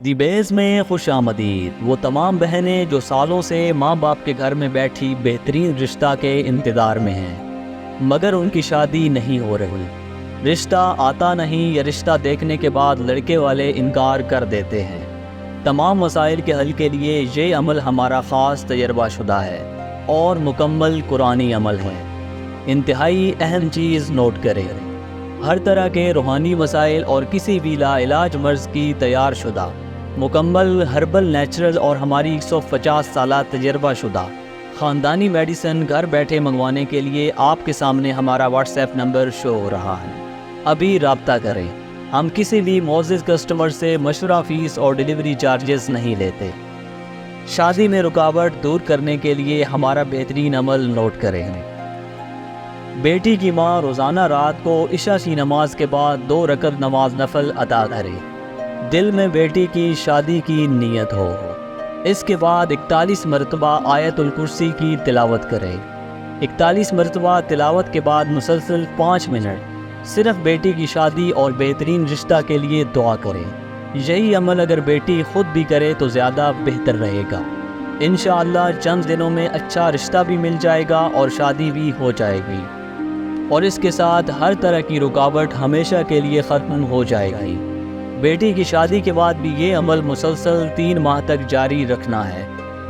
دی بیز میں خوش آمدید وہ تمام بہنیں جو سالوں سے ماں باپ کے گھر میں بیٹھی بہترین رشتہ کے انتظار میں ہیں، مگر ان کی شادی نہیں ہو رہی، رشتہ آتا نہیں یا رشتہ دیکھنے کے بعد لڑکے والے انکار کر دیتے ہیں۔ تمام مسائل کے حل کے لیے یہ عمل ہمارا خاص تجربہ شدہ ہے اور مکمل قرآنی عمل ہے۔ انتہائی اہم چیز نوٹ کریں، ہر طرح کے روحانی مسائل اور کسی بھی لا علاج مرض کی تیار شدہ مکمل ہربل نیچرل اور ہماری 150 سالہ تجربہ شدہ خاندانی میڈیسن گھر بیٹھے منگوانے کے لیے آپ کے سامنے ہمارا واٹس ایپ نمبر شو ہو رہا ہے، ابھی رابطہ کریں۔ ہم کسی بھی معزز کسٹمر سے مشورہ فیس اور ڈیلیوری چارجز نہیں لیتے۔ شادی میں رکاوٹ دور کرنے کے لیے ہمارا بہترین عمل نوٹ کریں۔ بیٹی کی ماں روزانہ رات کو عشاء کی نماز کے بعد 2 رکعت نماز نفل ادا کرے، دل میں بیٹی کی شادی کی نیت ہو، اس کے بعد 41 مرتبہ آیت الکرسی کی تلاوت کرے۔ 41 مرتبہ تلاوت کے بعد مسلسل 5 منٹ صرف بیٹی کی شادی اور بہترین رشتہ کے لیے دعا کرے۔ یہی عمل اگر بیٹی خود بھی کرے تو زیادہ بہتر رہے گا۔ انشاءاللہ چند دنوں میں اچھا رشتہ بھی مل جائے گا اور شادی بھی ہو جائے گی، اور اس کے ساتھ ہر طرح کی رکاوٹ ہمیشہ کے لیے ختم ہو جائے گی۔ بیٹی کی شادی کے بعد بھی یہ عمل مسلسل 3 ماہ تک جاری رکھنا ہے،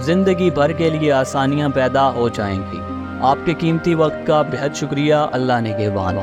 زندگی بھر کے لیے آسانیاں پیدا ہو جائیں گی۔ آپ کے قیمتی وقت کا بہت شکریہ۔ اللہ نگہبان۔